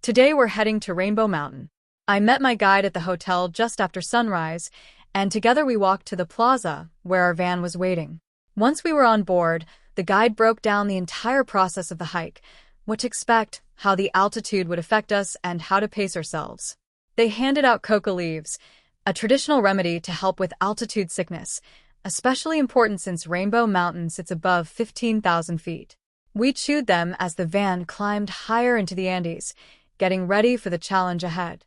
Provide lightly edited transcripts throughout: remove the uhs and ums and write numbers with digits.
Today we're heading to Rainbow Mountain. I met my guide at the hotel just after sunrise, and together we walked to the plaza where our van was waiting. Once we were on board, the guide broke down the entire process of the hike, what to expect, how the altitude would affect us, and how to pace ourselves. They handed out coca leaves, a traditional remedy to help with altitude sickness, especially important since Rainbow Mountain sits above 15,000 feet. We chewed them as the van climbed higher into the Andes, getting ready for the challenge ahead.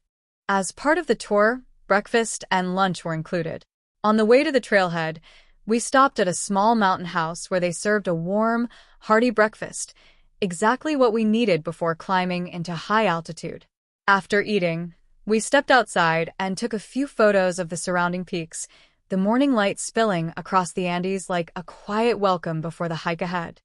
As part of the tour, breakfast and lunch were included. On the way to the trailhead, we stopped at a small mountain house where they served a warm, hearty breakfast, exactly what we needed before climbing into high altitude. After eating, we stepped outside and took a few photos of the surrounding peaks, the morning light spilling across the Andes like a quiet welcome before the hike ahead.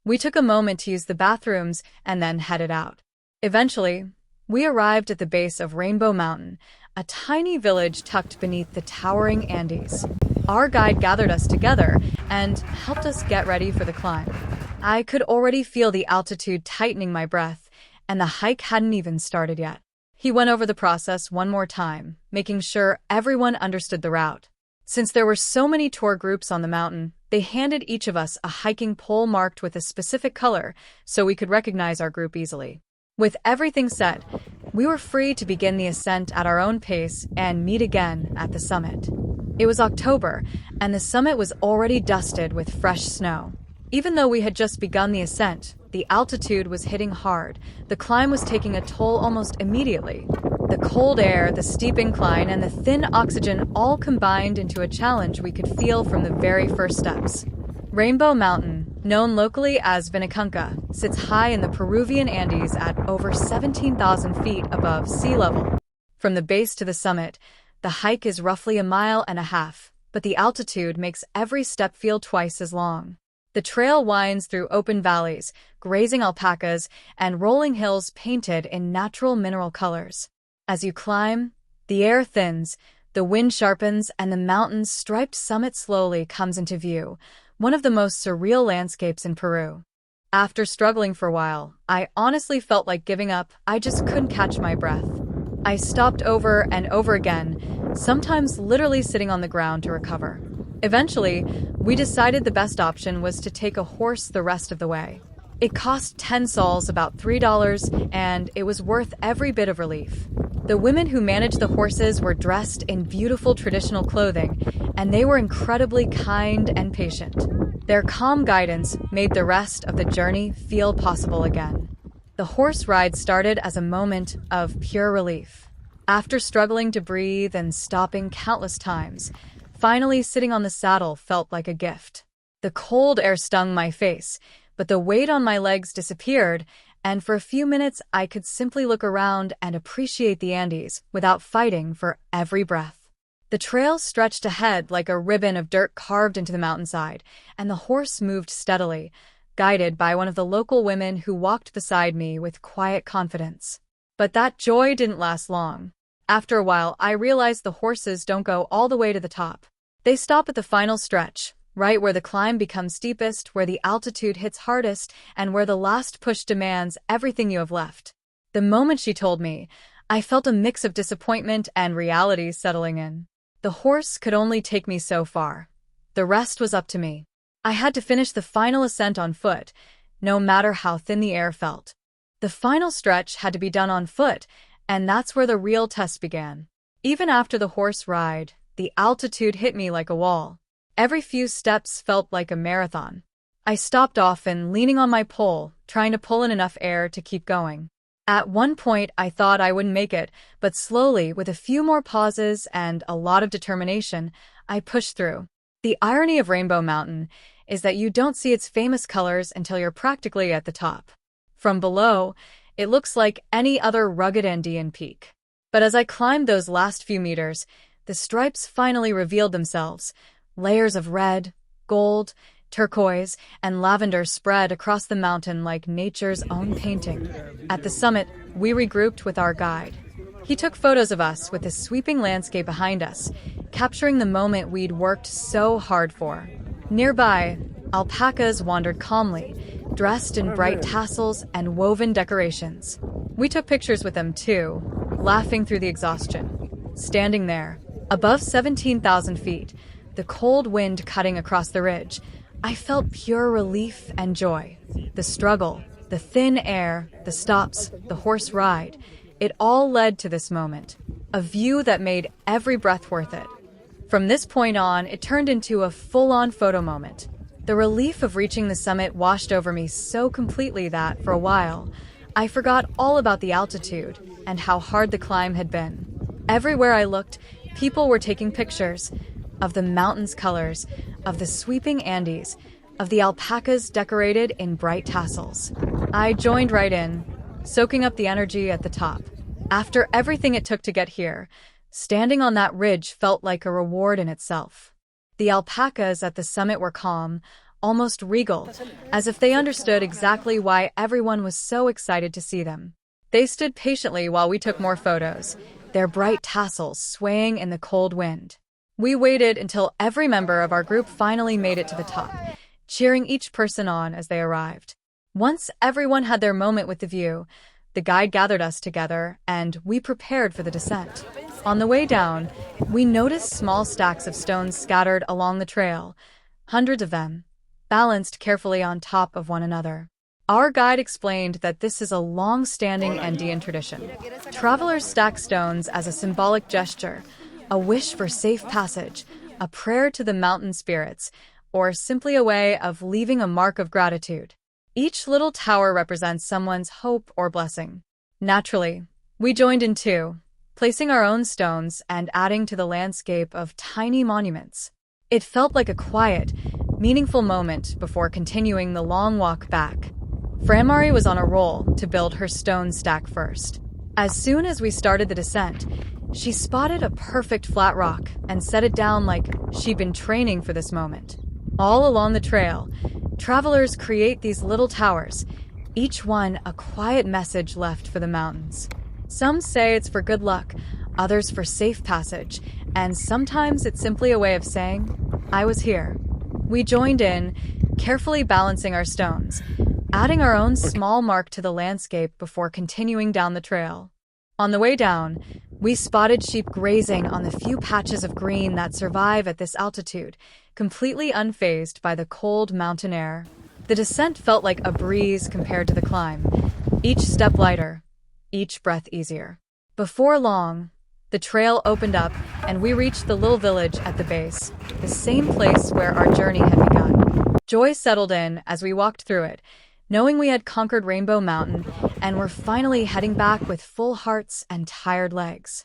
We took a moment to use the bathrooms and then headed out. Eventually, we arrived at the base of Rainbow Mountain, a tiny village tucked beneath the towering Andes. Our guide gathered us together and helped us get ready for the climb. I could already feel the altitude tightening my breath, and the hike hadn't even started yet. He went over the process one more time, making sure everyone understood the route. Since there were so many tour groups on the mountain, they handed each of us a hiking pole marked with a specific color so we could recognize our group easily. With everything set, we were free to begin the ascent at our own pace and meet again at the summit. It was October, and the summit was already dusted with fresh snow. Even though we had just begun the ascent, the altitude was hitting hard. The climb was taking a toll almost immediately. The cold air, the steep incline, and the thin oxygen all combined into a challenge we could feel from the very first steps. Rainbow Mountain, known locally as Vinicunca, sits high in the Peruvian Andes at over 17,000 feet above sea level. From the base to the summit, the hike is roughly 1.5 miles, but the altitude makes every step feel twice as long. The trail winds through open valleys, grazing alpacas, and rolling hills painted in natural mineral colors. As you climb, the air thins, the wind sharpens, and the mountain's striped summit slowly comes into view, one of the most surreal landscapes in Peru. After struggling for a while, I honestly felt like giving up. I just couldn't catch my breath. I stopped over and over again, sometimes literally sitting on the ground to recover. Eventually, we decided the best option was to take a horse the rest of the way. It cost 10 sols, about $3, and it was worth every bit of relief. The women who managed the horses were dressed in beautiful traditional clothing, and they were incredibly kind and patient. Their calm guidance made the rest of the journey feel possible again. The horse ride started as a moment of pure relief. After struggling to breathe and stopping countless times, finally sitting on the saddle felt like a gift. The cold air stung my face, but the weight on my legs disappeared, and for a few minutes I could simply look around and appreciate the Andes without fighting for every breath. The trail stretched ahead like a ribbon of dirt carved into the mountainside, and the horse moved steadily, guided by one of the local women who walked beside me with quiet confidence. But that joy didn't last long. After a while, I realized the horses don't go all the way to the top. They stop at the final stretch, right where the climb becomes steepest, where the altitude hits hardest, and where the last push demands everything you have left. The moment she told me, I felt a mix of disappointment and reality settling in. The horse could only take me so far. The rest was up to me. I had to finish the final ascent on foot, no matter how thin the air felt. The final stretch had to be done on foot, and that's where the real test began. Even after the horse ride, the altitude hit me like a wall. Every few steps felt like a marathon. I stopped often, leaning on my pole, trying to pull in enough air to keep going. At one point, I thought I wouldn't make it, but slowly, with a few more pauses and a lot of determination, I pushed through. The irony of Rainbow Mountain is that you don't see its famous colors until you're practically at the top. From below, it looks like any other rugged Andean peak. But as I climbed those last few meters, the stripes finally revealed themselves. Layers of red, gold, turquoise, and lavender spread across the mountain like nature's own painting. At the summit, we regrouped with our guide. He took photos of us with the sweeping landscape behind us, capturing the moment we'd worked so hard for. Nearby, alpacas wandered calmly, dressed in bright tassels and woven decorations. We took pictures with them too, laughing through the exhaustion. Standing there, above 17,000 feet, the cold wind cutting across the ridge, I felt pure relief and joy. The struggle, the thin air, the stops, the horse ride, it all led to this moment, a view that made every breath worth it. From this point on, it turned into a full-on photo moment. The relief of reaching the summit washed over me so completely that, for a while, I forgot all about the altitude and how hard the climb had been. Everywhere I looked, people were taking pictures of the mountain's colors, of the sweeping Andes, of the alpacas decorated in bright tassels. I joined right in, soaking up the energy at the top. After everything it took to get here, standing on that ridge felt like a reward in itself. The alpacas at the summit were calm, almost regal, as if they understood exactly why everyone was so excited to see them. They stood patiently while we took more photos, their bright tassels swaying in the cold wind. We waited until every member of our group finally made it to the top, cheering each person on as they arrived. Once everyone had their moment with the view, the guide gathered us together and we prepared for the descent. On the way down, we noticed small stacks of stones scattered along the trail, hundreds of them, balanced carefully on top of one another. Our guide explained that this is a long-standing Andean tradition. Travelers stack stones as a symbolic gesture, a wish for safe passage, a prayer to the mountain spirits, or simply a way of leaving a mark of gratitude. Each little tower represents someone's hope or blessing. Naturally, we joined in too, placing our own stones and adding to the landscape of tiny monuments. It felt like a quiet, meaningful moment before continuing the long walk back. Framari was on a roll to build her stone stack first. As soon as we started the descent, she spotted a perfect flat rock and set it down like she'd been training for this moment. All along the trail, travelers create these little towers, each one a quiet message left for the mountains. Some say it's for good luck, others for safe passage, and sometimes it's simply a way of saying, I was here. We joined in, carefully balancing our stones, adding our own small mark to the landscape before continuing down the trail. On the way down, we spotted sheep grazing on the few patches of green that survive at this altitude, completely unfazed by the cold mountain air. The descent felt like a breeze compared to the climb, each step lighter, each breath easier. Before long, the trail opened up and we reached the little village at the base, the same place where our journey had begun. Joy settled in as we walked through it, knowing we had conquered Rainbow Mountain and were finally heading back with full hearts and tired legs.